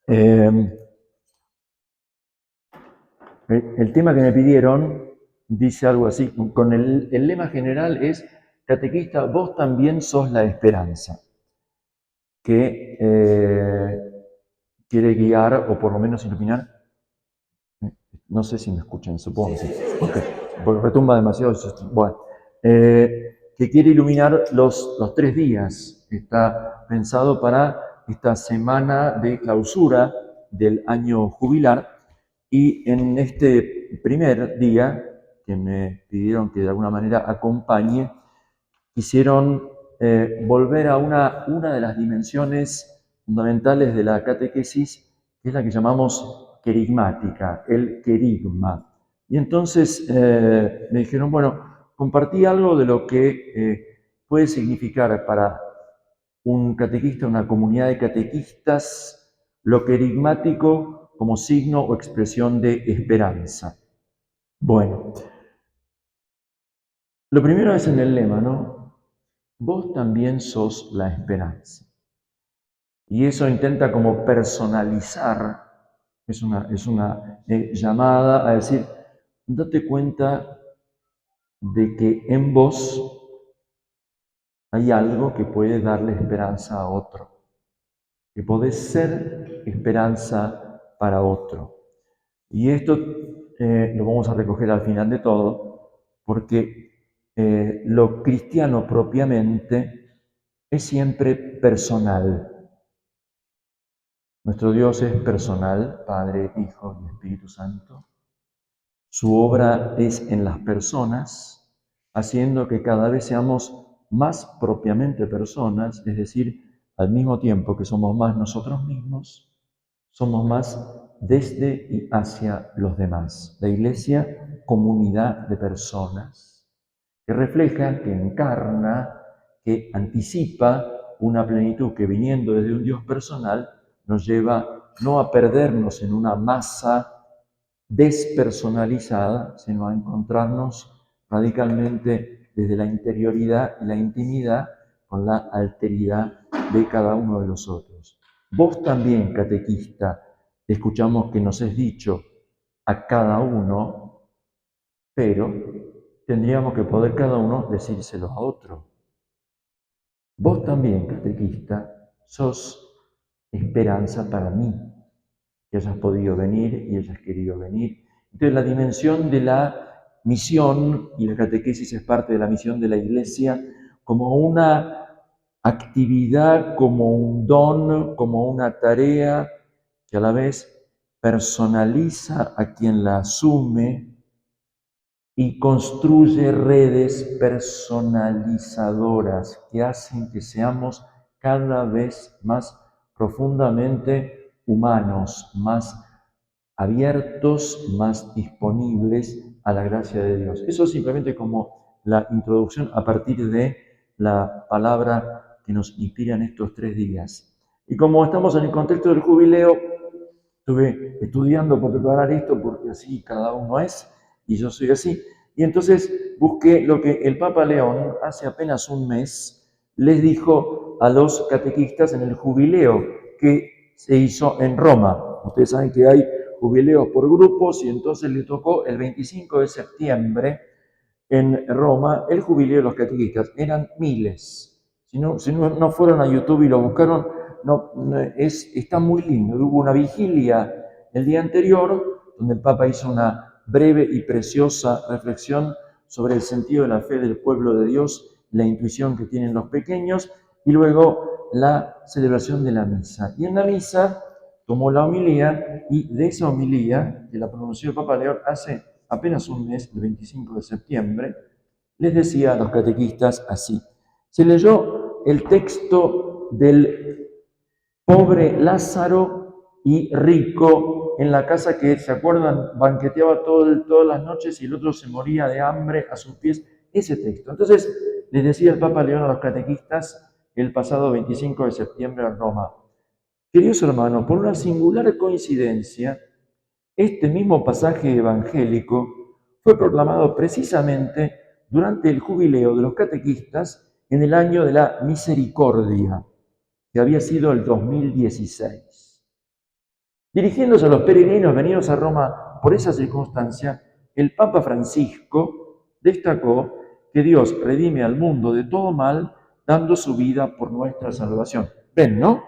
Eh, el tema que me pidieron dice algo así, con el lema general es, catequista, vos también sos la esperanza, que quiere guiar o por lo menos iluminar. No sé si me escuchan, supongo que sí. Okay. Porque retumba demasiado. Bueno, que quiere iluminar los 3 días. Está pensado para esta semana de clausura del año jubilar. Y en este primer día, que me pidieron que de alguna manera acompañe, quisieron volver a una de las dimensiones fundamentales de la catequesis, que es la que llamamos querigmática, el querigma. Y entonces me dijeron, bueno, compartí algo de lo que puede significar para un catequista, una comunidad de catequistas, lo querigmático como signo o expresión de esperanza. Bueno, lo primero es en el lema, ¿no? Vos también sos la esperanza. Y eso intenta como personalizar, es una llamada a decir, date cuenta de que en vos hay algo que puede darle esperanza a otro, que podés ser esperanza para otro. Y esto lo vamos a recoger al final de todo, porque lo cristiano propiamente es siempre personal. Nuestro Dios es personal, Padre, Hijo y Espíritu Santo. Su obra es en las personas, haciendo que cada vez seamos más propiamente personas, es decir, al mismo tiempo que somos más nosotros mismos, somos más desde y hacia los demás. La Iglesia, comunidad de personas, que refleja, que encarna, que anticipa una plenitud que viniendo desde un Dios personal nos lleva no a perdernos en una masa despersonalizada, sino a encontrarnos radicalmente desde la interioridad y la intimidad con la alteridad de cada uno de los otros. Vos también, catequista, escuchamos que nos es dicho a cada uno, pero tendríamos que poder cada uno decírselo a otro. Vos también, catequista, sos esperanza para mí, que hayas podido venir y hayas querido venir. Entonces, la dimensión de la misión, y la catequesis es parte de la misión de la Iglesia, como una actividad, como un don, como una tarea que a la vez personaliza a quien la asume y construye redes personalizadoras que hacen que seamos cada vez más profundamente humanos, más abiertos, más disponibles a la gracia de Dios. Eso es simplemente como la introducción a partir de la palabra que nos inspira en estos 3 días. Y como estamos en el contexto del jubileo, estuve estudiando para preparar esto porque así cada uno es, y yo soy así. Y entonces busqué lo que el Papa León hace apenas un mes les dijo a los catequistas en el jubileo que se hizo en Roma. Ustedes saben que hay jubileos por grupos y entonces le tocó el 25 de septiembre en Roma el jubileo de los catequistas. Eran miles. Si no fueron a YouTube y lo buscaron, está muy lindo. Hubo una vigilia el día anterior donde el Papa hizo una breve y preciosa reflexión sobre el sentido de la fe del pueblo de Dios, la intuición que tienen los pequeños, y luego la celebración de la misa. Y en la misa tomó la homilía, y de esa homilía, que la pronunció el Papa León hace apenas un mes, el 25 de septiembre, les decía a los catequistas así. Se leyó el texto del pobre Lázaro y rico en la casa que, ¿se acuerdan? Banqueteaba todas las noches y el otro se moría de hambre a sus pies. Ese texto. Entonces, les decía el Papa León a los catequistas el pasado 25 de septiembre en Roma. Queridos hermanos, por una singular coincidencia, este mismo pasaje evangélico fue proclamado precisamente durante el jubileo de los catequistas en el año de la misericordia, que había sido el 2016. Dirigiéndose a los peregrinos venidos a Roma por esa circunstancia, el Papa Francisco destacó que Dios redime al mundo de todo mal dando su vida por nuestra salvación. ¿Ven, no?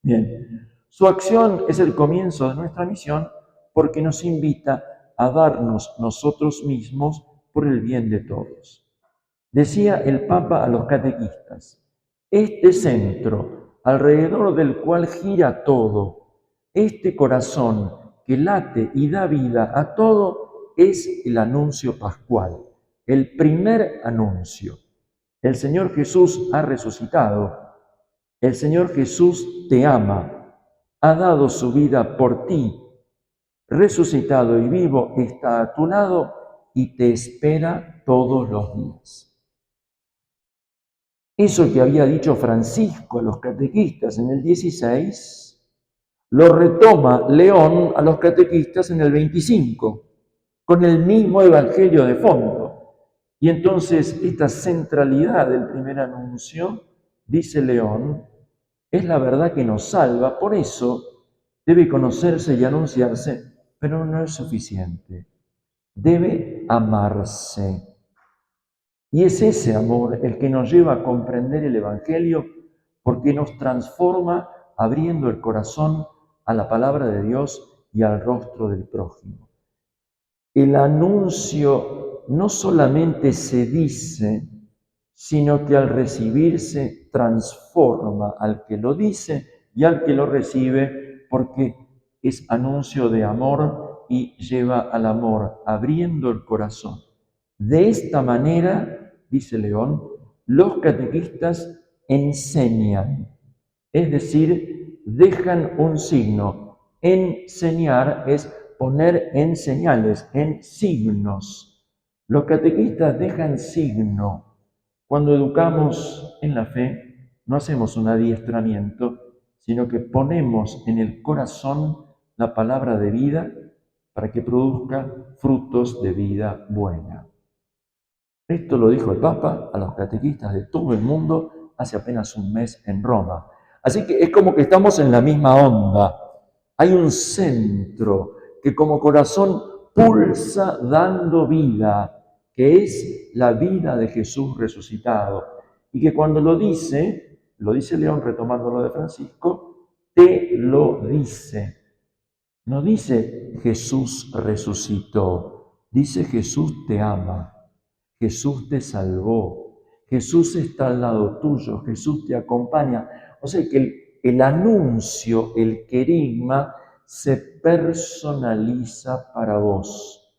Bien. Su acción es el comienzo de nuestra misión porque nos invita a darnos nosotros mismos por el bien de todos. Decía el Papa a los catequistas, este centro alrededor del cual gira todo, este corazón que late y da vida a todo, es el anuncio pascual, el primer anuncio. El Señor Jesús ha resucitado, el Señor Jesús te ama, ha dado su vida por ti, resucitado y vivo está a tu lado y te espera todos los días. Eso que había dicho Francisco a los catequistas en el 16, lo retoma León a los catequistas en el 25, con el mismo evangelio de fondo. Y entonces esta centralidad del primer anuncio, dice León, es la verdad que nos salva, por eso debe conocerse y anunciarse, pero no es suficiente. Debe amarse. Y es ese amor el que nos lleva a comprender el Evangelio porque nos transforma abriendo el corazón a la palabra de Dios y al rostro del prójimo. El anuncio no solamente se dice, sino que al recibirse transforma al que lo dice y al que lo recibe porque es anuncio de amor y lleva al amor abriendo el corazón. De esta manera, dice León, los catequistas enseñan, es decir, dejan un signo. Enseñar es poner en señales, en signos. Los catequistas dejan signo. Cuando educamos en la fe, no hacemos un adiestramiento, sino que ponemos en el corazón la palabra de vida para que produzca frutos de vida buena. Esto lo dijo el Papa a los catequistas de todo el mundo hace apenas un mes en Roma. Así que es como que estamos en la misma onda. Hay un centro que como corazón pulsa dando vida, que es la vida de Jesús resucitado. Y que cuando lo dice León retomando lo de Francisco, te lo dice. No dice Jesús resucitó, dice Jesús te ama. Jesús te salvó, Jesús está al lado tuyo, Jesús te acompaña. O sea que el anuncio, el querigma, se personaliza para vos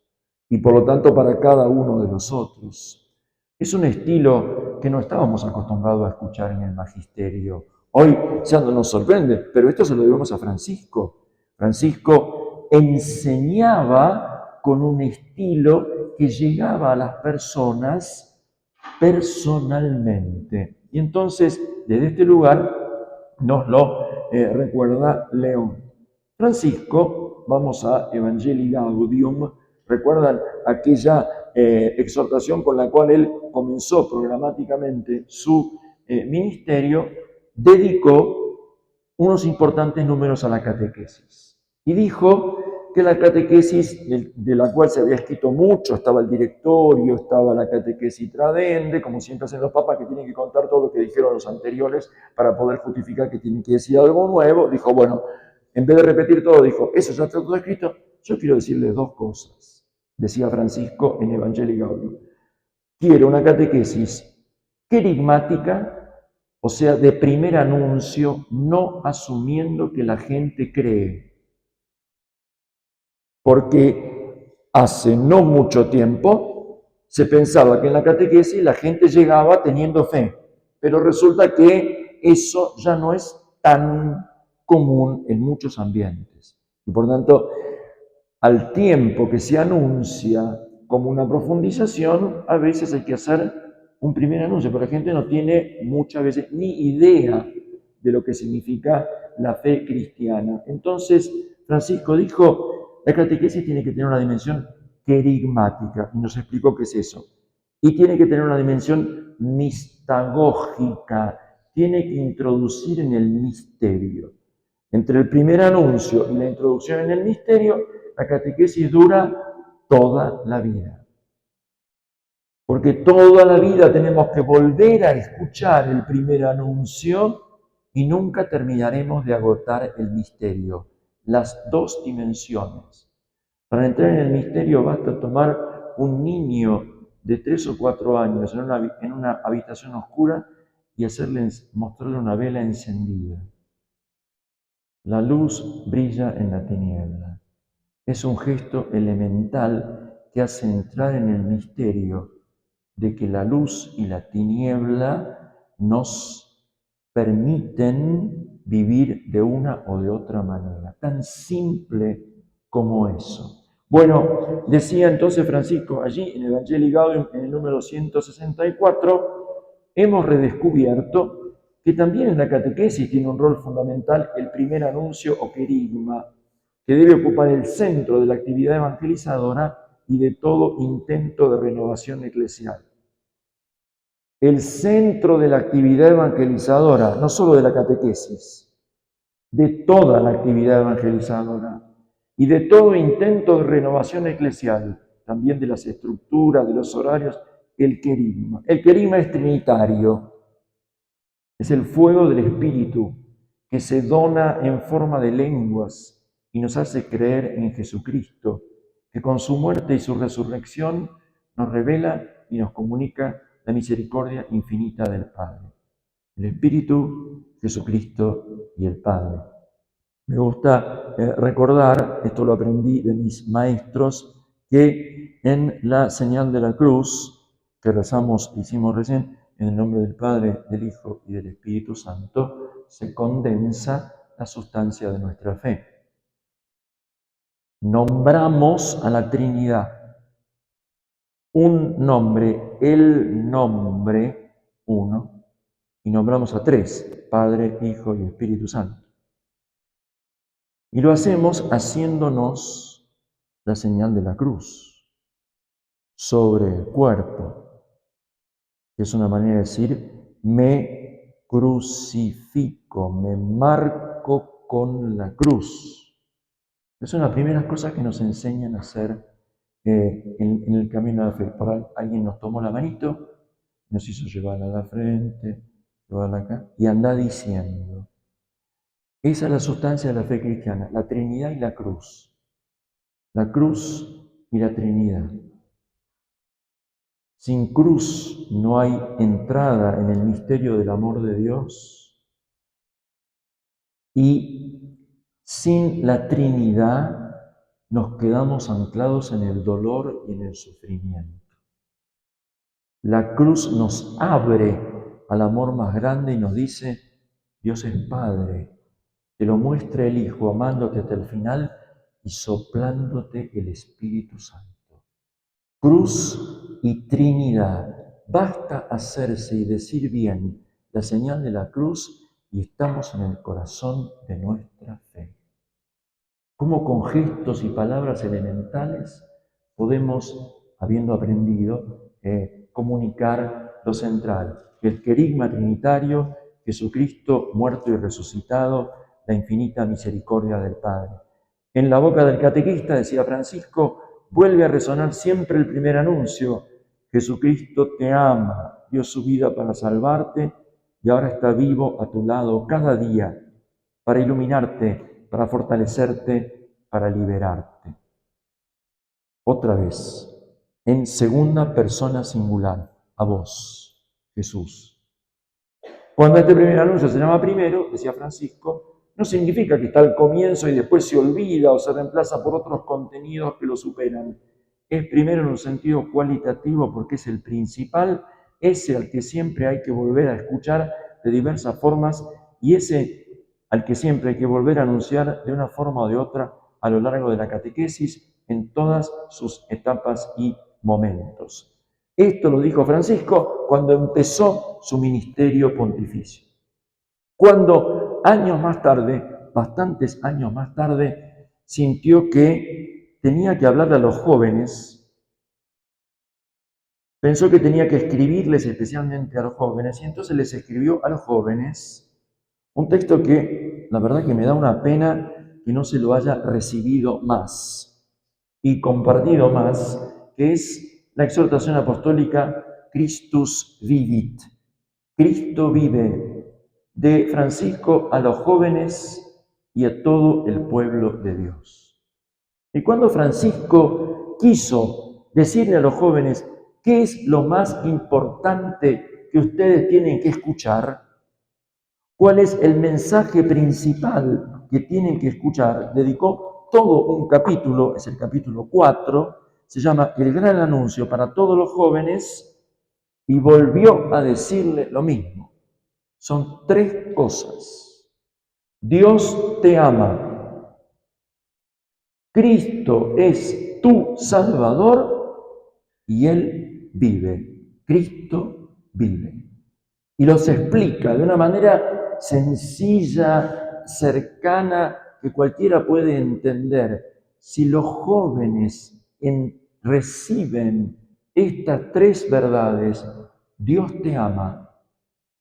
y por lo tanto para cada uno de nosotros. Es un estilo que no estábamos acostumbrados a escuchar en el magisterio. Hoy ya no nos sorprende, pero esto se lo debemos a Francisco. Francisco enseñaba con un estilo que llegaba a las personas personalmente. Y entonces, desde este lugar, nos lo recuerda León. Francisco, vamos a Evangelii Gaudium, ¿recuerdan aquella exhortación con la cual él comenzó programáticamente su ministerio? Dedicó unos importantes números a la catequesis. Y dijo que la catequesis, de la cual se había escrito mucho, estaba el directorio, estaba la catequesis tradende, como siempre hacen los papas que tienen que contar todo lo que dijeron los anteriores para poder justificar que tienen que decir algo nuevo, dijo, bueno, en vez de repetir todo, dijo, eso ya está todo escrito, yo quiero decirles dos cosas, decía Francisco en Evangelii Gaudium. Quiero una catequesis querigmática, o sea, de primer anuncio, no asumiendo que la gente cree. Porque hace no mucho tiempo se pensaba que en la catequesis la gente llegaba teniendo fe, pero resulta que eso ya no es tan común en muchos ambientes. Y por tanto, al tiempo que se anuncia como una profundización, a veces hay que hacer un primer anuncio, pero la gente no tiene muchas veces ni idea de lo que significa la fe cristiana. Entonces, Francisco dijo, la catequesis tiene que tener una dimensión querigmática, y nos explicó qué es eso. Y tiene que tener una dimensión mistagógica, tiene que introducir en el misterio. Entre el primer anuncio y la introducción en el misterio, la catequesis dura toda la vida. Porque toda la vida tenemos que volver a escuchar el primer anuncio y nunca terminaremos de agotar el misterio, las dos dimensiones. Para entrar en el misterio basta tomar un niño de 3 o 4 años en una habitación oscura y mostrarle una vela encendida. La luz brilla en la tiniebla. Es un gesto elemental que hace entrar en el misterio de que la luz y la tiniebla nos permiten vivir de una o de otra manera. Tan simple como eso. Bueno, decía entonces Francisco allí en Evangelii Gaudium, en el número 164, hemos redescubierto que también en la catequesis tiene un rol fundamental el primer anuncio o querigma, que debe ocupar el centro de la actividad evangelizadora y de todo intento de renovación eclesial. El centro de la actividad evangelizadora, no solo de la catequesis, de toda la actividad evangelizadora y de todo intento de renovación eclesial, también de las estructuras, de los horarios, el querigma. El querigma es trinitario, es el fuego del Espíritu que se dona en forma de lenguas y nos hace creer en Jesucristo, que con su muerte y su resurrección nos revela y nos comunica la misericordia infinita del Padre. El Espíritu, Jesucristo y el Padre. Me gusta recordar, esto lo aprendí de mis maestros, que en la señal de la cruz que hicimos recién, en el nombre del Padre, del Hijo y del Espíritu Santo, se condensa la sustancia de nuestra fe. Nombramos a la Trinidad un nombre, el nombre uno, y nombramos a tres, Padre, Hijo y Espíritu Santo. Y lo hacemos haciéndonos la señal de la cruz sobre el cuerpo, que es una manera de decir, me crucifico, me marco con la cruz. Es una de las primeras cosas que nos enseñan a hacer en el camino de la fe. Por alguien nos tomó la manito, nos hizo llevarla a la frente, llevarla acá, y anda diciendo. Esa es la sustancia de la fe cristiana, la Trinidad y la cruz. La cruz y la Trinidad. Sin cruz no hay entrada en el misterio del amor de Dios. Y sin la Trinidad nos quedamos anclados en el dolor y en el sufrimiento. La cruz nos abre al amor más grande y nos dice, Dios es Padre, te lo muestra el Hijo amándote hasta el final y soplándote el Espíritu Santo. Cruz y Trinidad. Basta hacerse y decir bien la señal de la cruz y estamos en el corazón de nuestra fe. Cómo con gestos y palabras elementales podemos, habiendo aprendido, comunicar lo central, el querigma trinitario, Jesucristo muerto y resucitado, la infinita misericordia del Padre. En la boca del catequista, decía Francisco, vuelve a resonar siempre el primer anuncio, Jesucristo te ama, dio su vida para salvarte y ahora está vivo a tu lado cada día para iluminarte, para fortalecerte, para liberarte. Otra vez, en segunda persona singular, a vos, Jesús. Cuando este primer anuncio se llama primero, decía Francisco, no significa que está al comienzo y después se olvida o se reemplaza por otros contenidos que lo superan. Es primero en un sentido cualitativo porque es el principal, ese al que siempre hay que volver a escuchar de diversas formas y ese al que siempre hay que volver a anunciar de una forma o de otra a lo largo de la catequesis en todas sus etapas y momentos. Esto lo dijo Francisco cuando empezó su ministerio pontificio. Cuando años más tarde, bastantes años más tarde, sintió que tenía que hablarle a los jóvenes, pensó que tenía que escribirles especialmente a los jóvenes y entonces les escribió a los jóvenes Un texto que la verdad que me da una pena que no se lo haya recibido más y compartido más, que es la exhortación apostólica Christus Vivit. Cristo vive, de Francisco a los jóvenes y a todo el pueblo de Dios. Y cuando Francisco quiso decirle a los jóvenes qué es lo más importante que ustedes tienen que escuchar, cuál es el mensaje principal que tienen que escuchar, dedicó todo un capítulo, es el capítulo 4, se llama El Gran Anuncio para todos los jóvenes, y volvió a decirle lo mismo. Son tres cosas. Dios te ama. Cristo es tu Salvador y Él vive. Cristo vive. Y los explica de una manera sencilla, cercana, que cualquiera puede entender. Si los jóvenes reciben estas tres verdades, Dios te ama,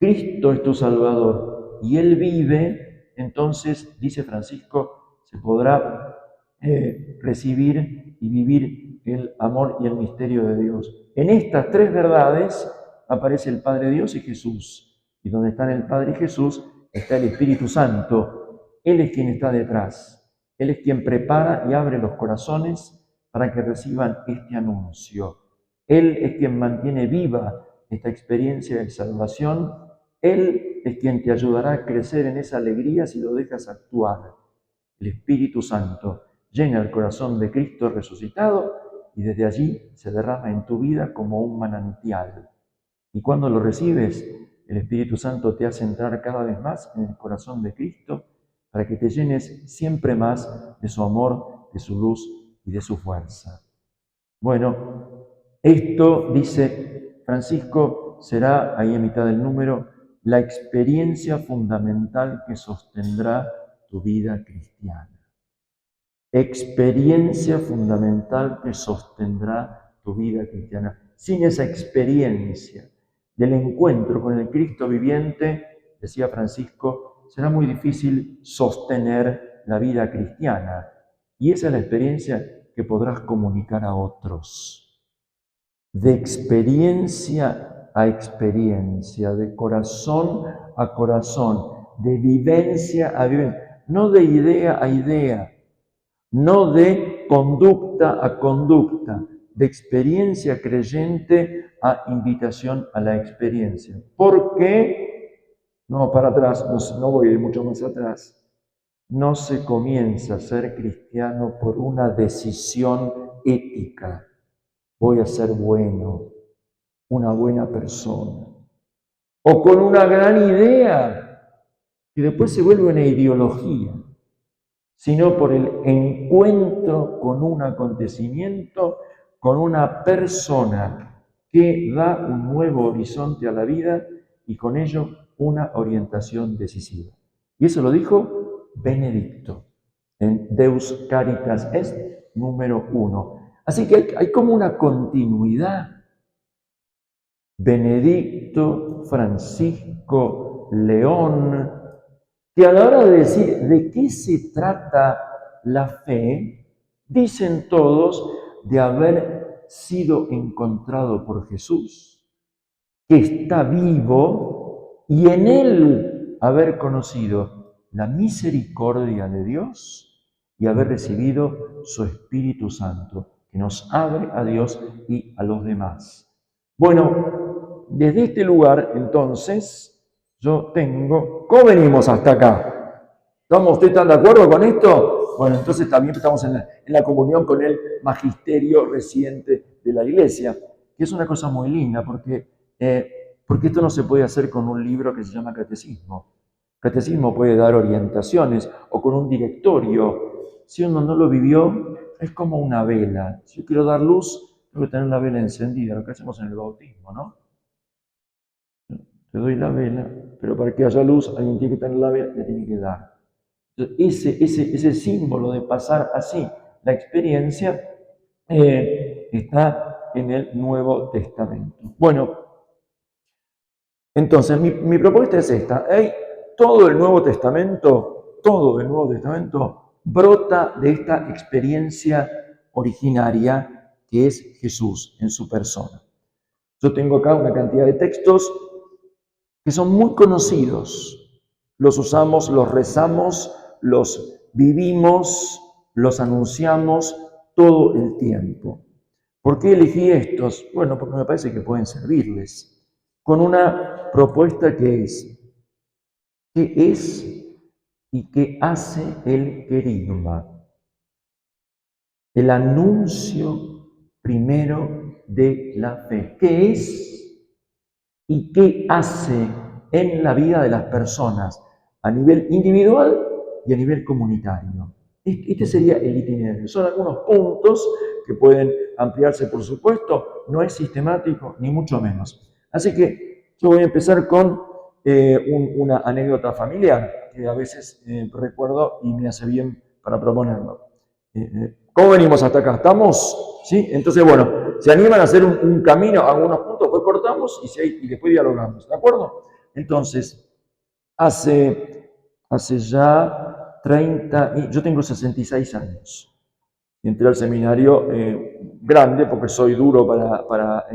Cristo es tu Salvador y Él vive, entonces, dice Francisco, se podrá recibir y vivir el amor y el misterio de Dios. En estas tres verdades aparece el Padre Dios y Jesús. Y donde están el Padre y Jesús está el Espíritu Santo. Él es quien está detrás. Él es quien prepara y abre los corazones para que reciban este anuncio. Él es quien mantiene viva esta experiencia de salvación. Él es quien te ayudará a crecer en esa alegría si lo dejas actuar. El Espíritu Santo llena el corazón de Cristo resucitado y desde allí se derrama en tu vida como un manantial. Y cuando lo recibes, el Espíritu Santo te hace entrar cada vez más en el corazón de Cristo para que te llenes siempre más de su amor, de su luz y de su fuerza. Bueno, esto, dice Francisco, será, ahí en mitad del número, la experiencia fundamental que sostendrá tu vida cristiana. Experiencia fundamental que sostendrá tu vida cristiana. Sin esa experiencia del encuentro con el Cristo viviente, decía Francisco, será muy difícil sostener la vida cristiana. Y esa es la experiencia que podrás comunicar a otros. De experiencia a experiencia, de corazón a corazón, de vivencia a vivencia, no de idea a idea, no de conducta a conducta, de experiencia creyente a invitación a la experiencia. ¿Por qué? No, para atrás, no voy a ir mucho más atrás. No se comienza a ser cristiano por una decisión ética. Voy a ser bueno, una buena persona. O con una gran idea que después se vuelve una ideología, sino por el encuentro con un acontecimiento, con una persona que da un nuevo horizonte a la vida y con ello una orientación decisiva. Y eso lo dijo Benedicto en Deus Caritas Est número 1. Así que hay como una continuidad. Benedicto, Francisco, León, que a la hora de decir de qué se trata la fe, dicen todos de haber sido encontrado por Jesús, que está vivo y en él haber conocido la misericordia de Dios y haber recibido su Espíritu Santo, que nos abre a Dios y a los demás. Bueno, desde este lugar, entonces, yo tengo... ¿Cómo venimos hasta acá? ¿Ustedes están de acuerdo con esto? Bueno, entonces también estamos en la comunión con el magisterio reciente de la Iglesia, que es una cosa muy linda, porque esto no se puede hacer con un libro que se llama catecismo. Catecismo puede dar orientaciones o con un directorio. Si uno no lo vivió, es como una vela. Si yo quiero dar luz, tengo que tener la vela encendida, lo que hacemos en el bautismo, ¿no? Te doy la vela, pero para que haya luz, alguien tiene que tener la vela, le tiene que dar. Entonces, ese símbolo de pasar así la experiencia está en el Nuevo Testamento. Bueno, entonces mi propuesta es esta. todo el Nuevo Testamento brota de esta experiencia originaria que es Jesús en su persona. Yo tengo acá una cantidad de textos que son muy conocidos. Los usamos, los rezamos, los vivimos, los anunciamos todo el tiempo. ¿Por qué elegí estos? Bueno, porque me parece que pueden servirles. Con una propuesta que es, ¿qué es y qué hace el querigma? El anuncio primero de la fe. ¿Qué es y qué hace en la vida de las personas a nivel individual y a nivel comunitario? Este sería el itinerario. Son algunos puntos que pueden ampliarse, por supuesto. No es sistemático, ni mucho menos. Así que yo voy a empezar con una anécdota familiar que a veces recuerdo y me hace bien para proponerlo. ¿Cómo venimos hasta acá? ¿Estamos? ¿Sí? Entonces, bueno, se animan a hacer un camino, algunos puntos, después cortamos y después dialogamos, ¿de acuerdo? Entonces, hace ya 30, yo tengo 66 años. Entré al seminario grande porque soy duro para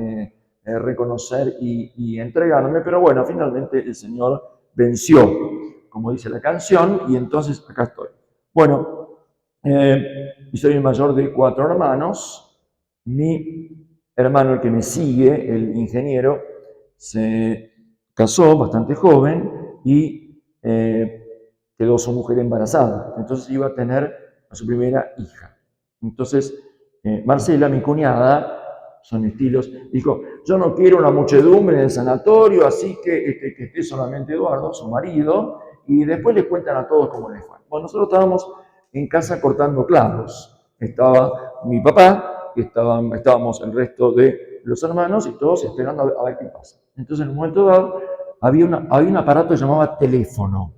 reconocer y entregarme, pero bueno, finalmente el Señor venció, como dice la canción, y entonces acá estoy. Bueno, y soy el mayor de 4 hermanos. Mi hermano, el que me sigue, el ingeniero, se casó bastante joven y quedó su mujer embarazada. Entonces iba a tener a su primera hija. Entonces, Marcela, mi cuñada, son estilos, dijo, yo no quiero una muchedumbre en el sanatorio, así que esté solamente Eduardo, su marido, y después les cuentan a todos cómo les fue. Bueno, nosotros estábamos en casa cortando clavos. Estaba mi papá, estábamos el resto de los hermanos y todos esperando a ver qué pasa. Entonces, en un momento dado, había un aparato que se llamaba teléfono,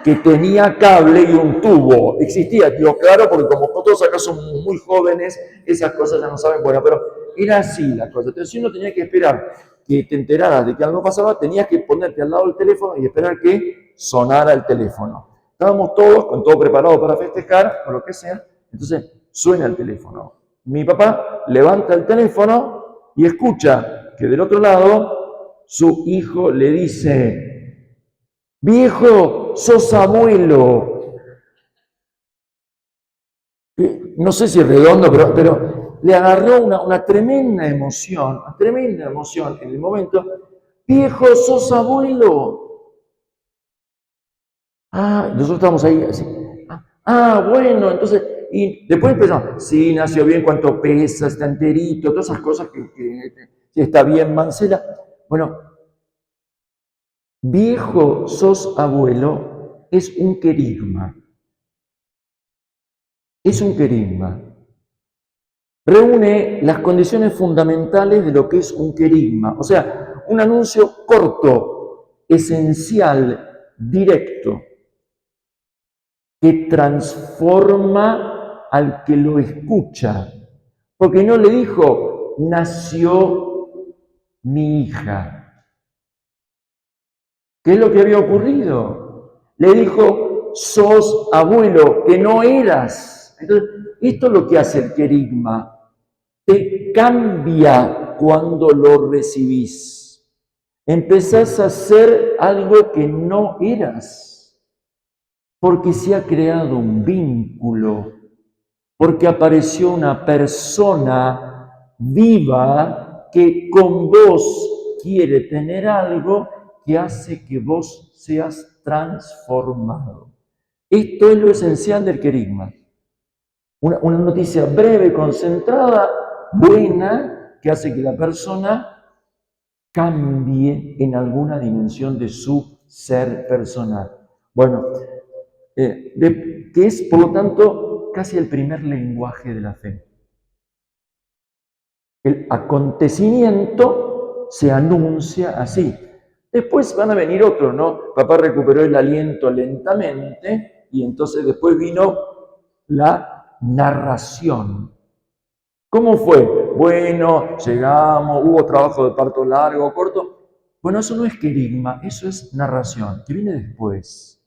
que tenía cable y un tubo. Existía, tío, claro, porque como todos acá somos muy jóvenes, esas cosas ya no saben, bueno, pero era así la cosa. Entonces, si uno tenía que esperar que te enteraras de que algo pasaba, tenías que ponerte al lado del teléfono y esperar que sonara el teléfono. Estábamos todos con todo preparado para festejar o lo que sea, entonces suena el teléfono. Mi papá levanta el teléfono y escucha que del otro lado su hijo le dice, viejo, sos abuelo. No sé si es redondo, pero le agarró una tremenda emoción en el momento. Viejo, sos abuelo. Ah, nosotros estamos ahí así. Bueno, entonces, y después empezamos, sí, nació bien, cuánto pesa, está enterito, todas esas cosas que está bien, Mancela. Bueno, viejo, sos abuelo, es un querigma. Es un querigma. Reúne las condiciones fundamentales de lo que es un querigma, o sea, un anuncio corto, esencial, directo, que transforma al que lo escucha. Porque no le dijo, nació mi hija. ¿Qué es lo que había ocurrido? Le dijo, sos abuelo, que no eras. Entonces, esto es lo que hace el querigma. Te cambia cuando lo recibís. Empezás a hacer algo que no eras. Porque se ha creado un vínculo, porque apareció una persona viva que con vos quiere tener algo que hace que vos seas transformado. Esto es lo esencial del querigma. Una noticia breve, concentrada, buena, que hace que la persona cambie en alguna dimensión de su ser personal. Bueno, que es, por lo tanto, casi el primer lenguaje de la fe. El acontecimiento se anuncia así. Después van a venir otros, ¿no? Papá recuperó el aliento lentamente y entonces después vino la narración. ¿Cómo fue? Bueno, llegamos, hubo trabajo de parto largo, corto. Bueno, eso no es querigma, eso es narración, que viene después.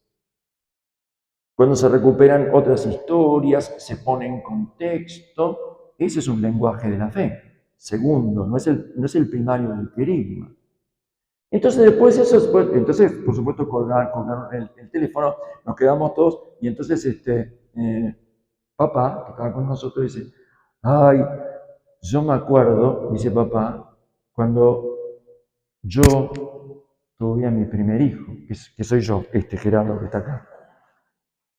Cuando se recuperan otras historias, se pone en contexto, ese es un lenguaje de la fe. Segundo, no es el primario del querigma. Entonces después eso, entonces por supuesto colgaron el teléfono, nos quedamos todos y entonces papá, que estaba con nosotros, dice, ay, yo me acuerdo, dice papá, cuando yo tuve a mi primer hijo, que soy yo, Gerardo que está acá.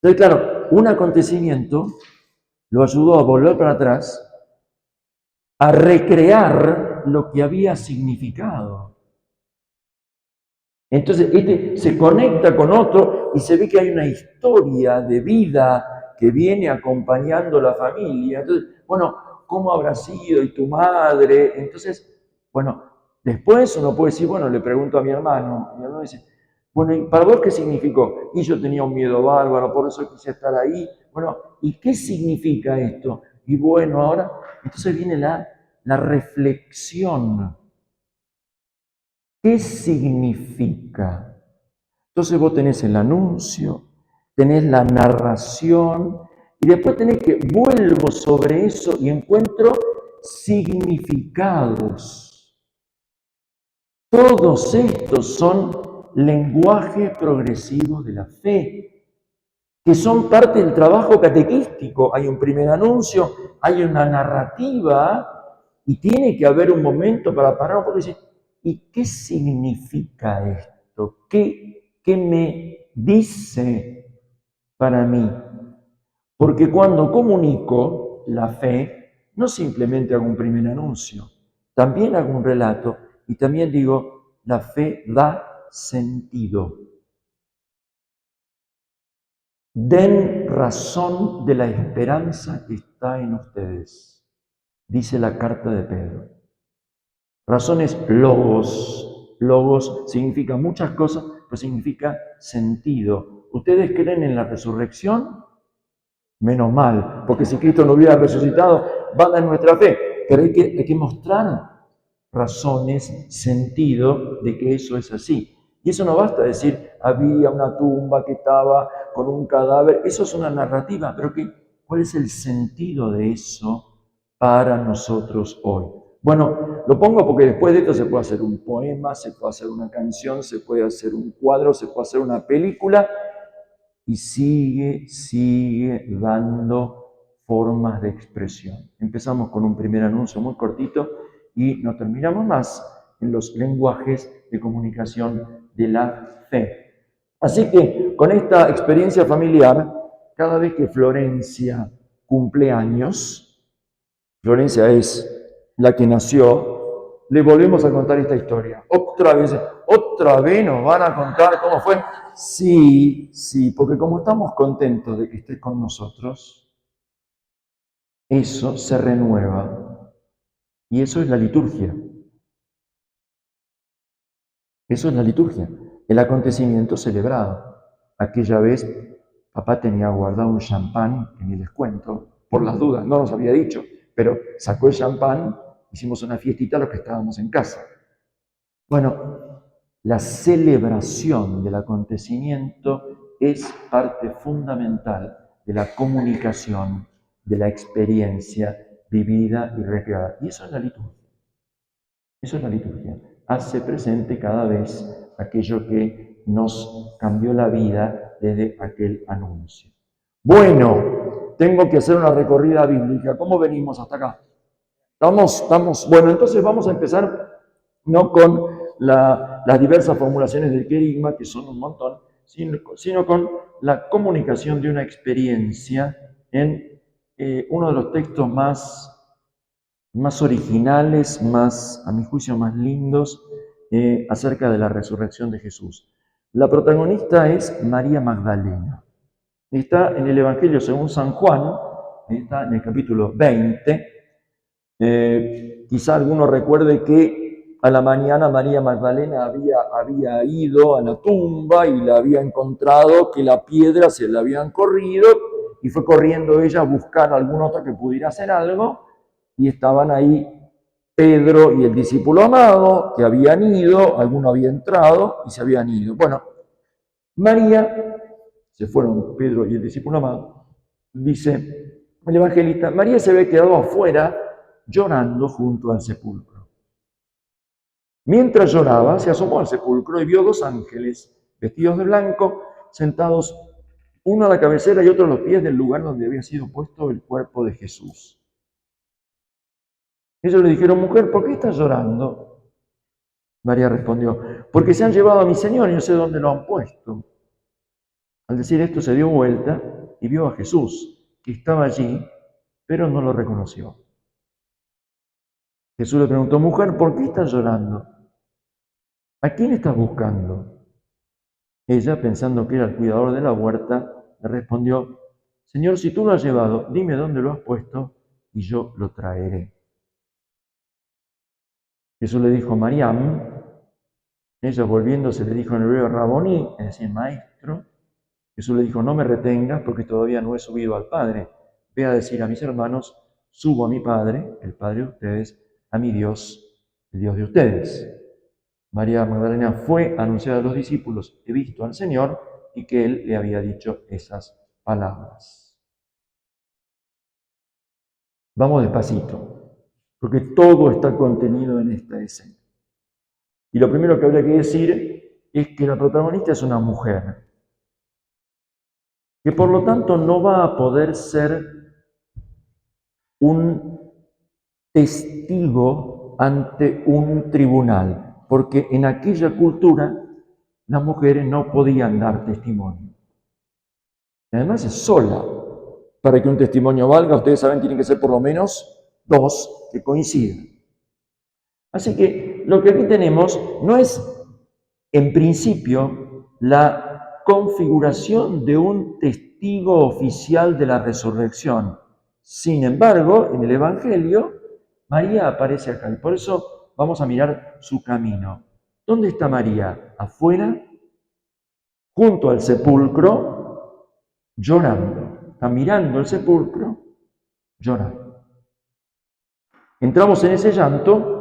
Entonces, claro, un acontecimiento lo ayudó a volver para atrás, a recrear lo que había significado. Entonces, se conecta con otro y se ve que hay una historia de vida que viene acompañando la familia. Entonces, bueno, ¿cómo habrá sido? ¿Y tu madre? Entonces, bueno, después uno puede decir, bueno, le pregunto a mi hermano dice, bueno, ¿y para vos qué significó? Y yo tenía un miedo bárbaro, por eso quise estar ahí. Bueno, ¿y qué significa esto? Y bueno, ahora, entonces viene la reflexión. ¿Qué significa? Entonces vos tenés el anuncio, tenés la narración y después tenés que vuelvo sobre eso y encuentro significados. Todos estos son lenguaje progresivo de la fe, que son parte del trabajo catequístico. Hay un primer anuncio, hay una narrativa y tiene que haber un momento para parar un poco y decir, ¿y qué significa esto? ¿Qué me dice para mí? Porque cuando comunico la fe, no simplemente hago un primer anuncio, también hago un relato y también digo, la fe da sentido. Den razón de la esperanza que está en ustedes, dice la carta de Pedro. Razón es logos. Logos significa muchas cosas, pero significa sentido. ¿Ustedes creen en la resurrección? Menos mal, porque si Cristo no hubiera resucitado, van a nuestra fe. Pero hay que mostrar razones, sentido de que eso es así. Y eso no basta decir, había una tumba que estaba con un cadáver. Eso es una narrativa, pero ¿cuál es el sentido de eso para nosotros hoy? Bueno, lo pongo porque después de esto se puede hacer un poema, se puede hacer una canción, se puede hacer un cuadro, se puede hacer una película y sigue dando formas de expresión. Empezamos con un primer anuncio muy cortito y no terminamos más en los lenguajes de comunicación de la fe. Así que con esta experiencia familiar, cada vez que Florencia cumple años, Florencia es la que nació, le volvemos a contar esta historia. Otra vez nos van a contar cómo fue. Sí, porque como estamos contentos de que estés con nosotros, eso se renueva. Y eso es la liturgia. Eso es la liturgia, el acontecimiento celebrado. Aquella vez papá tenía guardado un champán, que ni les cuento, por las dudas, no nos había dicho, pero sacó el champán, hicimos una fiestita los que estábamos en casa. Bueno, la celebración del acontecimiento es parte fundamental de la comunicación, de la experiencia vivida y recreada. Y eso es la liturgia. Eso es la liturgia. Hace presente cada vez aquello que nos cambió la vida desde aquel anuncio. Bueno, tengo que hacer una recorrida bíblica. ¿Cómo venimos hasta acá? Estamos. Bueno, entonces vamos a empezar no con las diversas formulaciones del querigma, que son un montón, sino con la comunicación de una experiencia en uno de los textos más originales, a mi juicio, más lindos acerca de la resurrección de Jesús. La protagonista es María Magdalena. Está en el Evangelio según San Juan, está en el capítulo 20. Quizá alguno recuerde que a la mañana María Magdalena había ido a la tumba y la había encontrado que la piedra se la habían corrido y fue corriendo ella a buscar a algún otro que pudiera hacer algo y estaban ahí Pedro y el discípulo amado, que habían ido, alguno había entrado y se habían ido. Bueno, María, se fueron Pedro y el discípulo amado, dice el evangelista, María se había quedado afuera llorando junto al sepulcro. Mientras lloraba, se asomó al sepulcro y vio dos ángeles vestidos de blanco, sentados uno a la cabecera y otro a los pies del lugar donde había sido puesto el cuerpo de Jesús. Ellos le dijeron, mujer, ¿por qué estás llorando? María respondió, porque se han llevado a mi Señor y no sé dónde lo han puesto. Al decir esto se dio vuelta y vio a Jesús, que estaba allí, pero no lo reconoció. Jesús le preguntó, mujer, ¿por qué estás llorando? ¿A quién estás buscando? Ella, pensando que era el cuidador de la huerta, le respondió, Señor, si tú lo has llevado, dime dónde lo has puesto y yo lo traeré. Jesús le dijo, Mariam. Ella volviéndose le dijo en hebreo Raboní, es decir, maestro. Jesús le dijo, no me retengas porque todavía no he subido al Padre. Ve a decir a mis hermanos, subo a mi Padre, el Padre de ustedes, a mi Dios, el Dios de ustedes. María Magdalena fue a anunciar a los discípulos, he visto al Señor, y que Él le había dicho esas palabras. Vamos despacito, porque todo está contenido en esta escena. Y lo primero que habría que decir es que la protagonista es una mujer, que por lo tanto no va a poder ser un testigo ante un tribunal, porque en aquella cultura las mujeres no podían dar testimonio. Y además es sola. Para que un testimonio valga, ustedes saben, tienen que ser por lo menos dos que coincidan. Así que lo que aquí tenemos no es, en principio, la configuración de un testigo oficial de la resurrección. Sin embargo, en el Evangelio, María aparece acá y por eso vamos a mirar su camino. ¿Dónde está María? Afuera, junto al sepulcro, llorando. Está mirando el sepulcro, llorando. Entramos en ese llanto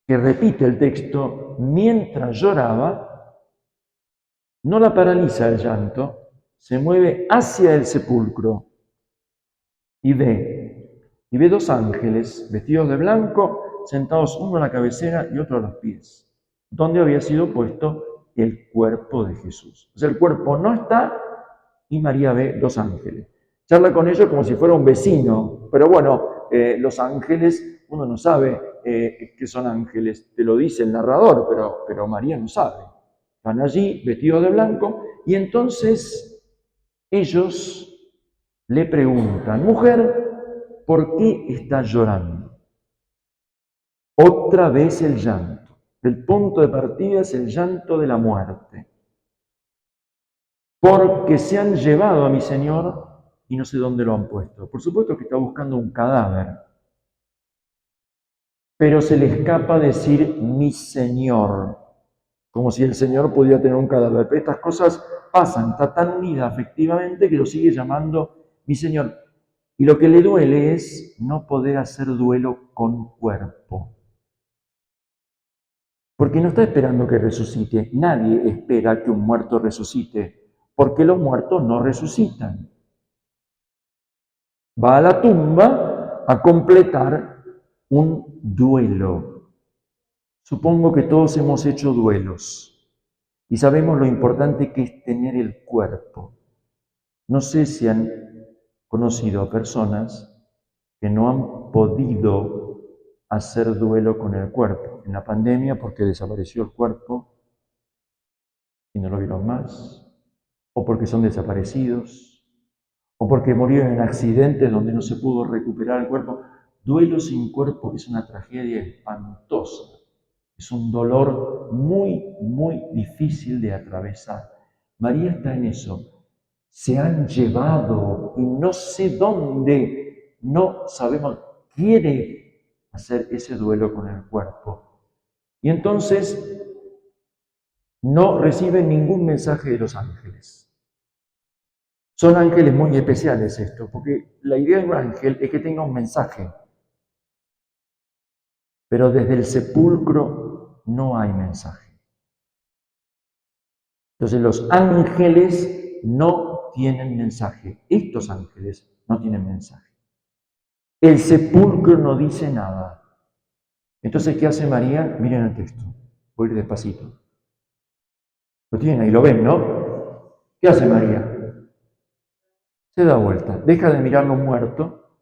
que repite el texto, mientras lloraba, no la paraliza el llanto, se mueve hacia el sepulcro y ve dos ángeles vestidos de blanco, sentados uno a la cabecera y otro a los pies, donde había sido puesto el cuerpo de Jesús. O sea, el cuerpo no está y María ve dos ángeles. Charla con ellos como si fuera un vecino, pero bueno, los ángeles, uno no sabe que son ángeles, te lo dice el narrador, pero María no sabe. Están allí vestidos de blanco y entonces ellos le preguntan, mujer, ¿por qué estás llorando? Otra vez el llanto. El punto de partida es el llanto de la muerte. Porque se han llevado a mi Señor y no sé dónde lo han puesto. Por supuesto que está buscando un cadáver, pero se le escapa decir mi Señor, como si el Señor pudiera tener un cadáver. Pero estas cosas pasan, está tan unida afectivamente que lo sigue llamando mi Señor. Y lo que le duele es no poder hacer duelo con cuerpo. Porque no está esperando que resucite. Nadie espera que un muerto resucite, porque los muertos no resucitan. Va a la tumba a completar un duelo. Supongo que todos hemos hecho duelos y sabemos lo importante que es tener el cuerpo. No sé si han conocido a personas que no han podido hacer duelo con el cuerpo. En la pandemia, porque desapareció el cuerpo y no lo vieron más, o porque son desaparecidos, o porque murieron en accidentes donde no se pudo recuperar el cuerpo. Duelo sin cuerpo es una tragedia espantosa. Es un dolor muy, muy difícil de atravesar. María está en eso. Se han llevado y no sé dónde, no sabemos, quiere hacer ese duelo con el cuerpo. Y entonces no recibe ningún mensaje de los ángeles. Son ángeles muy especiales estos, porque la idea de un ángel es que tenga un mensaje. pero desde el sepulcro no hay mensaje. Entonces los ángeles no tienen mensaje. Estos ángeles no tienen mensaje. El sepulcro no dice nada. Entonces, ¿qué hace María? Miren el texto. Voy a ir despacito. Lo tienen ahí, lo ven, ¿no? ¿Qué hace María? Se da vuelta. Deja de mirar lo muerto,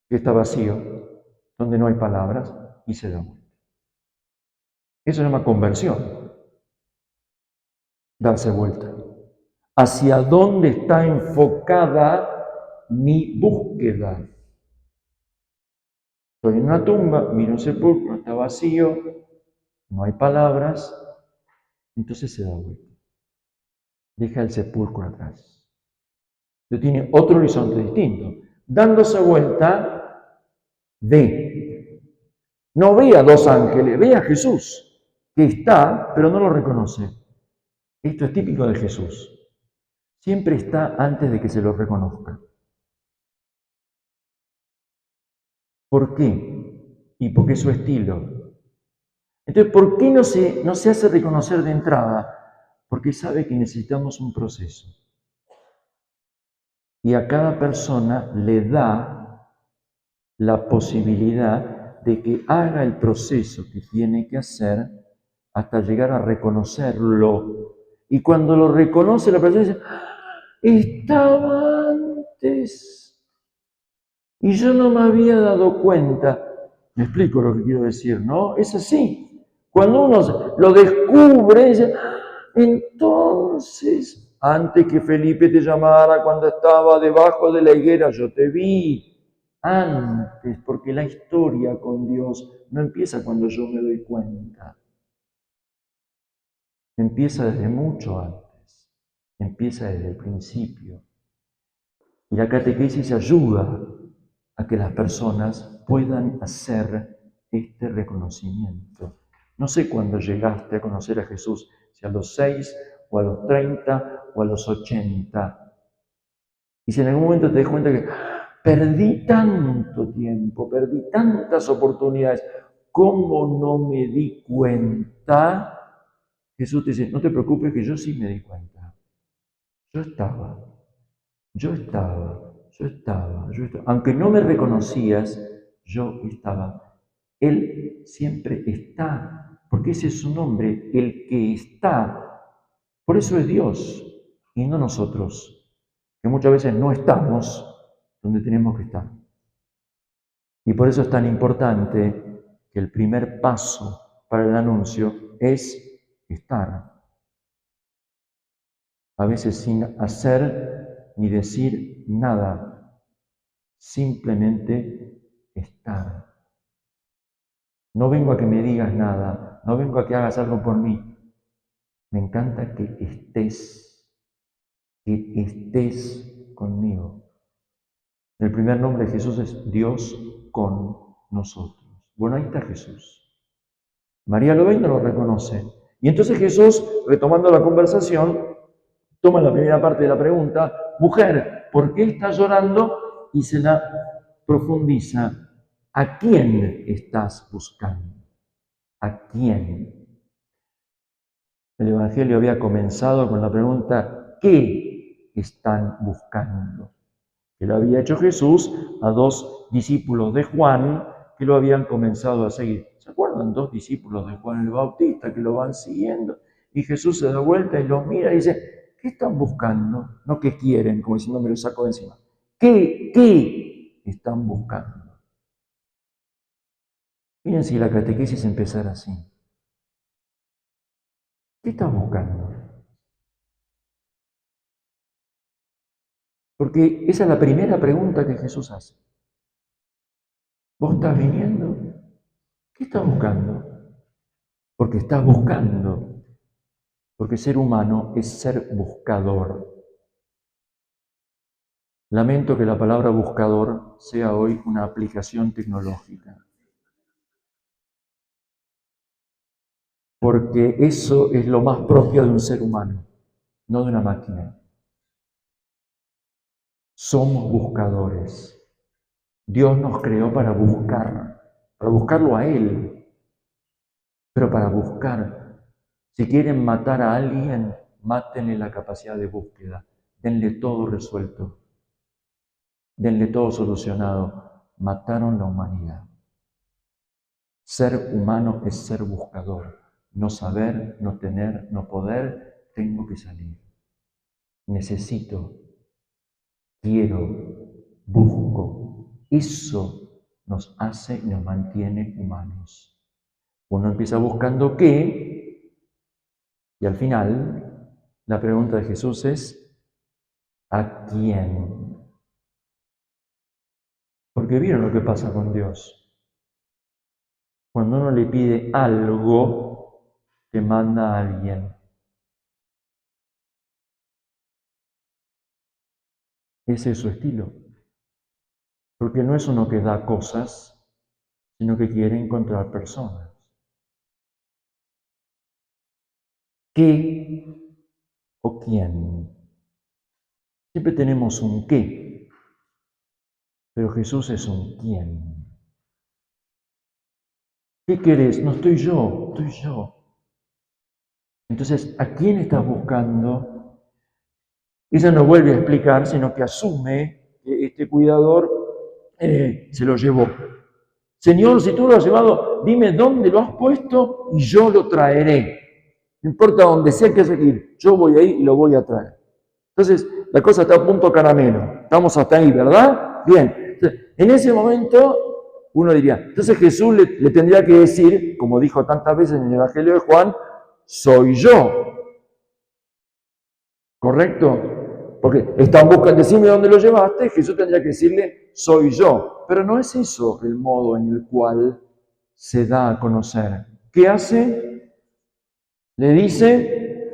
que está vacío, donde no hay palabras, y se da vuelta. Eso se llama conversión. Darse vuelta. ¿Hacia dónde está enfocada mi búsqueda? Estoy en una tumba, miro un sepulcro, está vacío, no hay palabras, entonces se da vuelta. Deja el sepulcro atrás. Entonces tiene otro horizonte distinto. Dándose vuelta, ve. No ve a dos ángeles, ve a Jesús, que está, pero no lo reconoce. Esto es típico de Jesús. Siempre está antes de que se lo reconozca. ¿Por qué? Y porque es su estilo. Entonces, ¿por qué no se hace reconocer de entrada? Porque sabe que necesitamos un proceso. Y a cada persona le da la posibilidad de que haga el proceso que tiene que hacer hasta llegar a reconocerlo. Y cuando lo reconoce, la persona dice, estaba antes. Y yo no me había dado cuenta. Me explico lo que quiero decir, ¿no? Es así. Cuando uno lo descubre, dice, entonces, antes que Felipe te llamara cuando estaba debajo de la higuera, yo te vi. Antes, porque la historia con Dios no empieza cuando yo me doy cuenta. Empieza desde mucho antes. Empieza desde el principio. Y la catequesis ayuda a que las personas puedan hacer este reconocimiento. No sé cuándo llegaste a conocer a Jesús, si a los 6 o a los 30 o a los 80. Y si en algún momento te das cuenta que perdí tanto tiempo, perdí tantas oportunidades, ¿cómo no me di cuenta? Jesús te dice, no te preocupes que yo sí me di cuenta. Yo estaba. Yo estaba, yo estaba, yo estaba. Aunque no me reconocías, yo estaba. Él siempre está, porque ese es su nombre, el que está. Por eso es Dios y no nosotros, que muchas veces no estamos donde tenemos que estar. Y por eso es tan importante que el primer paso para el anuncio es estar. A veces sin hacer ni decir nada, simplemente estar. No vengo a que me digas nada, no vengo a que hagas algo por mí. Me encanta que estés conmigo. El primer nombre de Jesús es Dios con nosotros. Bueno, ahí está Jesús. María lo ve y no lo reconoce. Y entonces Jesús, retomando la conversación, toma la primera parte de la pregunta, mujer, ¿por qué estás llorando? Y se la profundiza. ¿A quién estás buscando? ¿A quién? El Evangelio había comenzado con la pregunta, ¿qué están buscando? Que lo había hecho Jesús a dos discípulos de Juan que lo habían comenzado a seguir. ¿Se acuerdan? Dos discípulos de Juan el Bautista que lo van siguiendo. Y Jesús se da vuelta y los mira y dice, ¿qué están buscando? No que quieren, como diciendo, me lo saco de encima. ¿Qué están buscando? Miren si la catequesis empezara así. ¿Qué estás buscando? Porque esa es la primera pregunta que Jesús hace. ¿Vos estás viniendo? ¿Qué estás buscando? Porque estás buscando. Porque ser humano es ser buscador. Lamento que la palabra buscador sea hoy una aplicación tecnológica. Porque eso es lo más propio de un ser humano, no de una máquina. Somos buscadores. Dios nos creó para buscar. para buscarlo a Él. Pero para buscar, si quieren matar a alguien, mátenle la capacidad de búsqueda, denle todo resuelto, denle todo solucionado. Mataron la humanidad. Ser humano es ser buscador. No saber, no tener, no poder, tengo que salir. Necesito, quiero, busco. Eso nos hace y nos mantiene humanos. Uno empieza buscando qué, y al final la pregunta de Jesús es, ¿a quién? Porque vieron lo que pasa con Dios. Cuando uno le pide algo, te manda a alguien. Ese es su estilo. Porque no es uno que da cosas, sino que quiere encontrar personas. ¿Qué o quién? Siempre tenemos un qué, pero Jesús es un quién. ¿Qué querés? No estoy yo, estoy yo. Entonces, ¿a quién estás buscando? Ella no vuelve a explicar, sino que asume que este cuidador se lo llevó. Señor, si tú lo has llevado, dime dónde lo has puesto y yo lo traeré. No importa dónde sea que haya que ir, yo voy ahí y lo voy a traer. Entonces, la cosa está a punto caramelo. Estamos hasta ahí, ¿verdad? Bien. Entonces, en ese momento, uno diría, entonces Jesús le tendría que decir, como dijo tantas veces en el Evangelio de Juan, soy yo. ¿Correcto? Porque están buscando, decirme dónde lo llevaste, Jesús tendría que decirle, soy yo. Pero no es eso el modo en el cual se da a conocer. ¿Qué hace? Le dice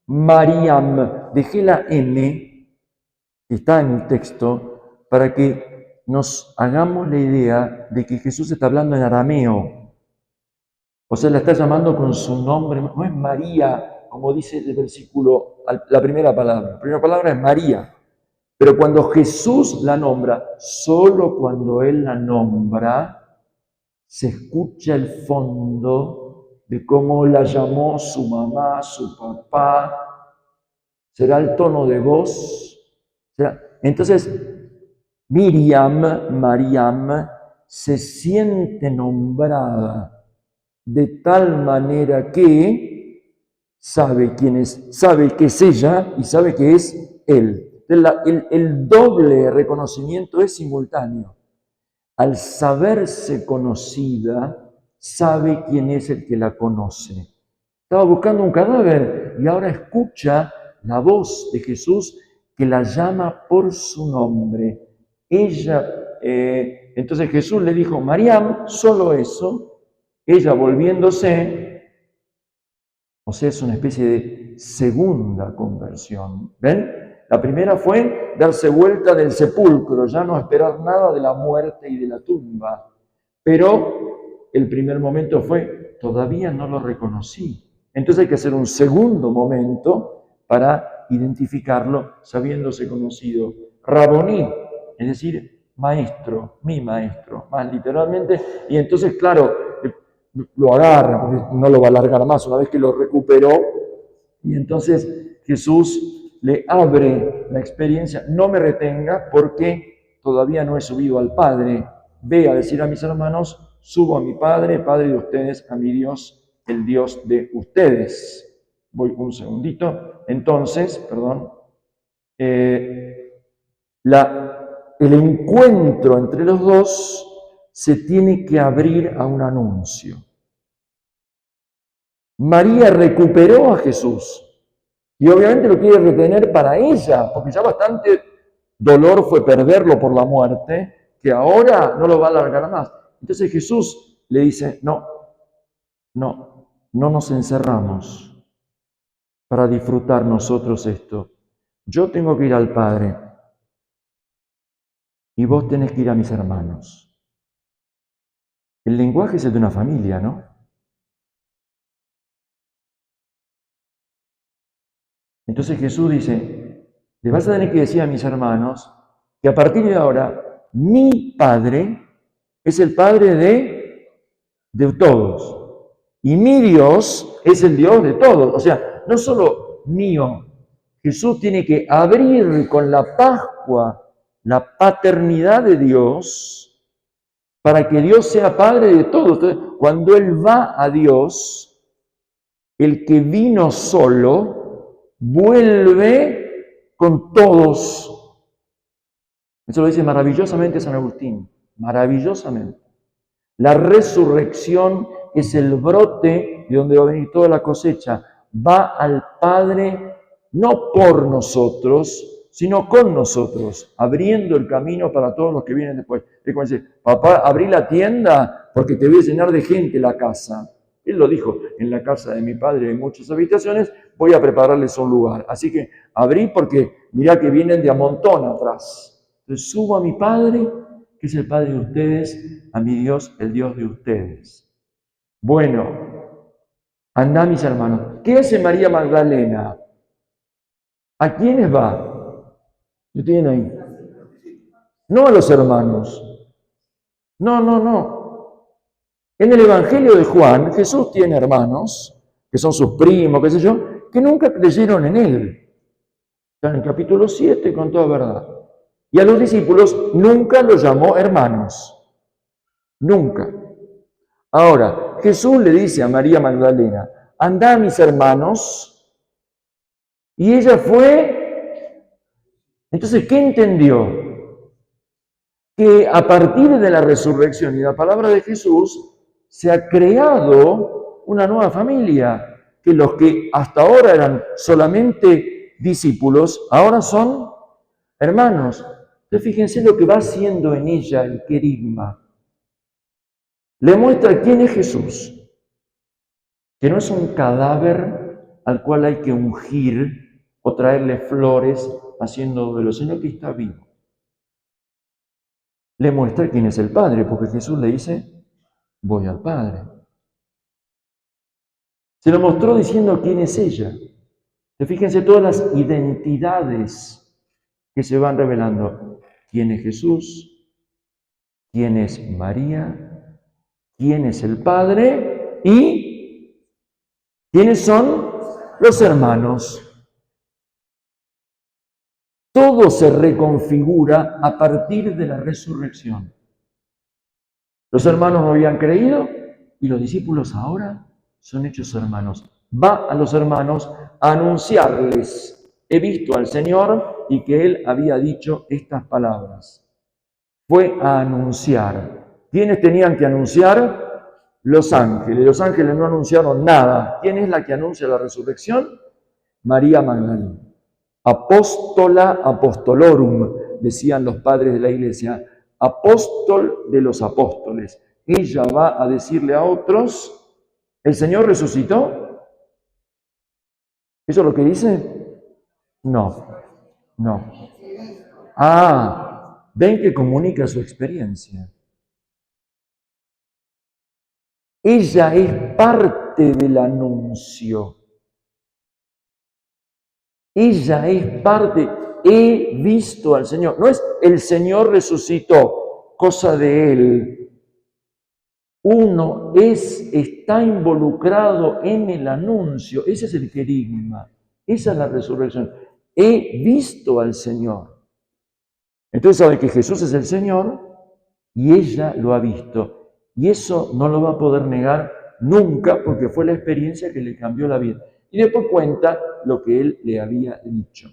Mariam. Dejé la M, que está en el texto, para que nos hagamos la idea de que Jesús está hablando en arameo. O sea, la está llamando con su nombre, no es María, como dice el versículo, la primera palabra. La primera palabra es María. Pero cuando Jesús la nombra, solo cuando Él la nombra, se escucha el fondo de cómo la llamó su mamá, su papá. ¿Será el tono de voz? Entonces, Mariam, se siente nombrada de tal manera que sabe quién es, sabe que es ella y sabe que es él. El doble reconocimiento es simultáneo. Al saberse conocida, sabe quién es el que la conoce. Estaba buscando un cadáver y ahora escucha la voz de Jesús que la llama por su nombre. Entonces Jesús le dijo, Mariam, solo eso. Ella volviéndose, o sea, es una especie de segunda conversión. ¿Ven? La primera fue darse vuelta del sepulcro, ya no esperar nada de la muerte y de la tumba. Pero el primer momento fue, todavía no lo reconocí. Entonces hay que hacer un segundo momento para identificarlo, sabiéndose conocido. Raboní, es decir, maestro, mi maestro, más literalmente. Y entonces, claro, lo agarra, porque no lo va a alargar más una vez que lo recuperó. Y entonces Jesús le abre la experiencia, no me retenga porque todavía no he subido al Padre. Ve a decir a mis hermanos, subo a mi Padre, Padre de ustedes, a mi Dios, el Dios de ustedes. Voy un segundito. Entonces, perdón, el encuentro entre los dos se tiene que abrir a un anuncio. María recuperó a Jesús y obviamente lo quiere retener para ella, porque ya bastante dolor fue perderlo por la muerte, que ahora no lo va a alargar más. Entonces Jesús le dice, no nos encerramos para disfrutar nosotros esto. Yo tengo que ir al Padre y vos tenés que ir a mis hermanos. El lenguaje es el de una familia, ¿no? Entonces Jesús dice, le vas a tener que decir a mis hermanos que a partir de ahora mi Padre es el Padre de de todos. Y mi Dios es el Dios de todos. O sea, no solo mío. Jesús tiene que abrir con la Pascua la paternidad de Dios para que Dios sea Padre de todos. Entonces, cuando Él va a Dios, el que vino solo vuelve con todos. Eso lo dice maravillosamente San Agustín, maravillosamente. La resurrección es el brote de donde va a venir toda la cosecha. Va al Padre no por nosotros, sino con nosotros, abriendo el camino para todos los que vienen después. Es como decir, papá, abrí la tienda porque te voy a llenar de gente la casa. Él lo dijo, en la casa de mi padre hay muchas habitaciones, voy a prepararles un lugar. Así que abrí porque mirá que vienen de a montón atrás. Entonces subo a mi Padre, que es el Padre de ustedes, a mi Dios, el Dios de ustedes. Bueno, anda mis hermanos. ¿Qué hace María Magdalena? ¿A quiénes va? ¿Lo tienen ahí? No a los hermanos. No. En el Evangelio de Juan, Jesús tiene hermanos, que son sus primos, qué sé yo, que nunca creyeron en él. Está en el capítulo 7 con toda verdad. Y a los discípulos nunca los llamó hermanos. Nunca. Ahora, Jesús le dice a María Magdalena, anda mis hermanos, y ella fue. Entonces, ¿qué entendió? Que a partir de la resurrección y la palabra de Jesús, se ha creado una nueva familia, que los que hasta ahora eran solamente discípulos, ahora son hermanos. Entonces, fíjense lo que va haciendo en ella el querigma. Le muestra quién es Jesús, que no es un cadáver al cual hay que ungir o traerle flores haciendo duelo, sino que está vivo. Le muestra quién es el Padre, porque Jesús le dice, voy al Padre. Se lo mostró diciendo quién es ella. Fíjense todas las identidades que se van revelando. ¿Quién es Jesús? ¿Quién es María? ¿Quién es el Padre? ¿Y quiénes son los hermanos? Todo se reconfigura a partir de la resurrección. Los hermanos no habían creído y los discípulos ahora son hechos hermanos. Va a los hermanos a anunciarles, he visto al Señor y que Él había dicho estas palabras. Fue a anunciar. ¿Quiénes tenían que anunciar? Los ángeles. Los ángeles no anunciaron nada. ¿Quién es la que anuncia la resurrección? María Magdalena. Apóstola apostolorum, decían los padres de la iglesia, apóstol de los apóstoles. Ella va a decirle a otros, ¿el Señor resucitó? ¿Eso es lo que dice? No. Ven que comunica su experiencia. Ella es parte del anuncio. Ella es parte, he visto al Señor. No es el Señor resucitó, cosa de Él. Uno está involucrado en el anuncio. Ese es el querigma. Esa es la resurrección. He visto al Señor. Entonces sabe que Jesús es el Señor y ella lo ha visto. Y eso no lo va a poder negar nunca porque fue la experiencia que le cambió la vida. Y después cuenta lo que Él le había dicho.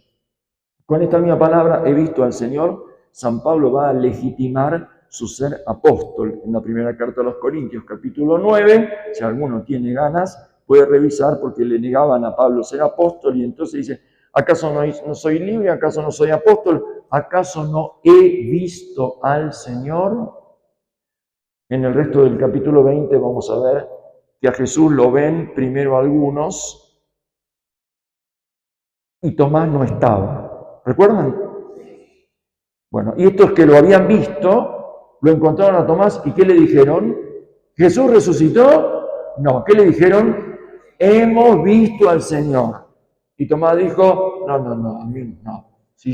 Con esta misma palabra, he visto al Señor, San Pablo va a legitimar su ser apóstol. En la primera carta a los Corintios, capítulo 9, si alguno tiene ganas, puede revisar porque le negaban a Pablo ser apóstol y entonces dice, ¿acaso no soy libre? ¿Acaso no soy apóstol? ¿Acaso no he visto al Señor? En el resto del capítulo 20 vamos a ver que a Jesús lo ven primero algunos y Tomás no estaba. ¿Recuerdan? Bueno, y estos que lo habían visto, lo encontraron a Tomás y ¿qué le dijeron? ¿Jesús resucitó? No, ¿qué le dijeron? Hemos visto al Señor. Y Tomás dijo, no, a mí no. Si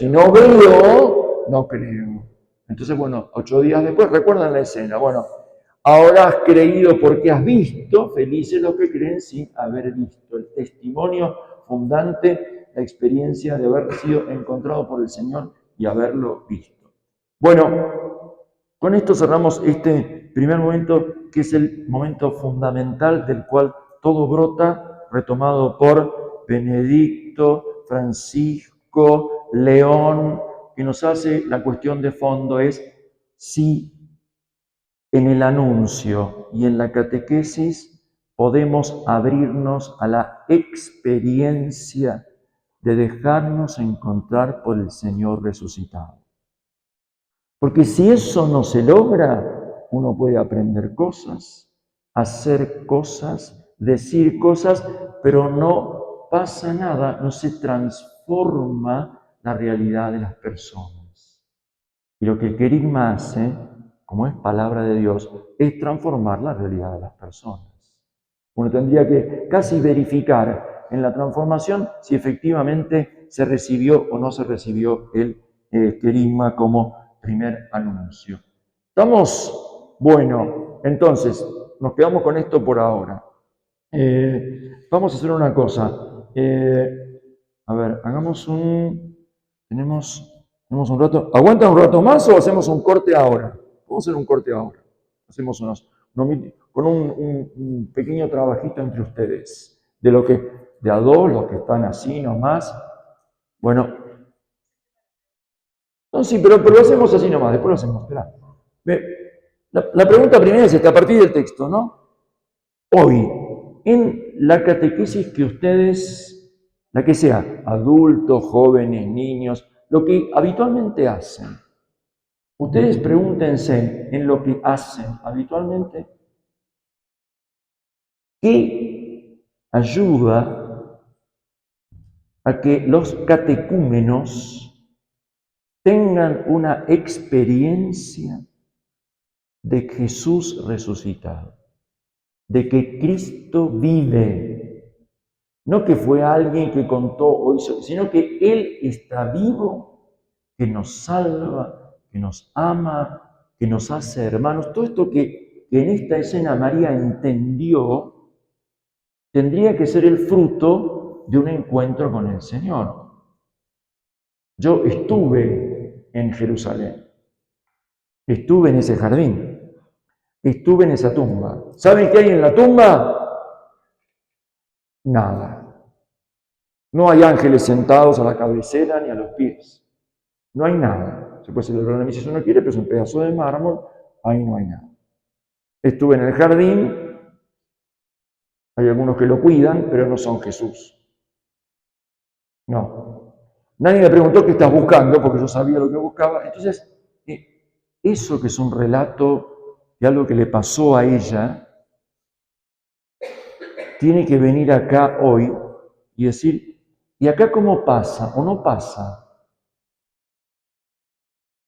no veo, no creo. Entonces, bueno, 8 días después, recuerdan la escena. Bueno, Ahora has creído porque has visto, felices los que creen sin haber visto. El testimonio fundante, la experiencia de haber sido encontrado por el Señor y haberlo visto. Bueno, con esto cerramos este primer momento, que es el momento fundamental del cual todo brota, retomado por Benedicto, Francisco, León, que nos hace la cuestión de fondo es si en el anuncio y en la catequesis podemos abrirnos a la experiencia de dejarnos encontrar por el Señor resucitado. Porque si eso no se logra, uno puede aprender cosas, hacer cosas, decir cosas, pero no pasa nada, no se transforma la realidad de las personas. Y lo que el querigma hace, como es palabra de Dios, es transformar la realidad de las personas. Uno tendría que casi verificar en la transformación si efectivamente se recibió o no se recibió el querigma como primer anuncio. ¿Estamos? Bueno, entonces, nos quedamos con esto por ahora. Vamos a hacer una cosa. A ver, hagamos un... Tenemos un rato. ¿Aguantan un rato más o hacemos un corte ahora? Vamos a hacer un corte ahora. Hacemos con un pequeño trabajito entre ustedes. De a dos, los que están así nomás. Bueno, no, sí, pero lo hacemos así nomás, después lo hacemos. Esperá. La pregunta primera es esta, a partir del texto, ¿no? Hoy, en la catequesis que ustedes, la que sea, adultos, jóvenes, niños, lo que habitualmente hacen, ustedes pregúntense en lo que hacen habitualmente, ¿qué ayuda a que los catecúmenos tengan una experiencia de Jesús resucitado, de que Cristo vive? No que fue alguien que contó o hizo, sino que Él está vivo, que nos salva, que nos ama, que nos hace hermanos. Todo esto que en esta escena María entendió, tendría que ser el fruto de un encuentro con el Señor. Yo estuve en Jerusalén, estuve en ese jardín, estuve en esa tumba. ¿Saben qué hay en la tumba? Nada. No hay ángeles sentados a la cabecera ni a los pies. No hay nada. Se puede celebrar la misa si uno quiere, pero es un pedazo de mármol, ahí no hay nada. Estuve en el jardín, hay algunos que lo cuidan, pero no son Jesús. No. Nadie me preguntó qué estás buscando, porque yo sabía lo que buscaba. Entonces, eso que es un relato de algo que le pasó a ella, tiene que venir acá hoy y decir, ¿y acá cómo pasa o no pasa?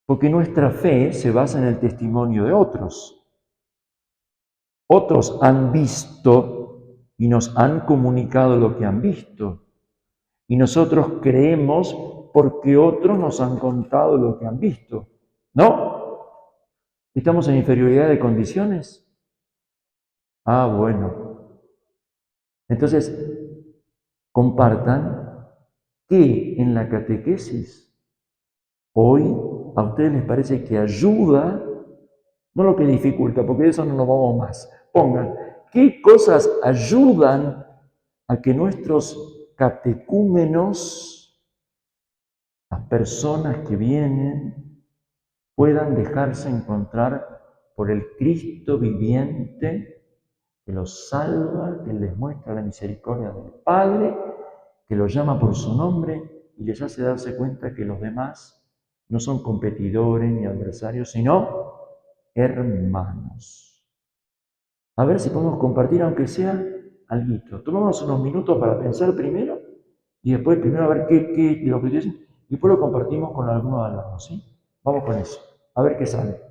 Porque nuestra fe se basa en el testimonio de otros. Otros han visto y nos han comunicado lo que han visto. Y nosotros creemos porque otros nos han contado lo que han visto. ¿No? ¿Estamos en inferioridad de condiciones? Ah, bueno. Entonces, compartan que en la catequesis hoy a ustedes les parece que ayuda, no lo que dificulta, porque de eso no nos vamos más. Pongan, ¿qué cosas ayudan a que nuestros catecúmenos, las personas que vienen, puedan dejarse encontrar por el Cristo viviente que los salva, que les muestra la misericordia del Padre, que los llama por su nombre y les hace darse cuenta que los demás no son competidores ni adversarios, sino hermanos? A ver si podemos compartir, aunque sea algo. Tomamos unos minutos para pensar primero y después primero a ver qué lo que dicen y después lo compartimos con algunos alumnos, ¿sí? Vamos con eso, a ver qué sale.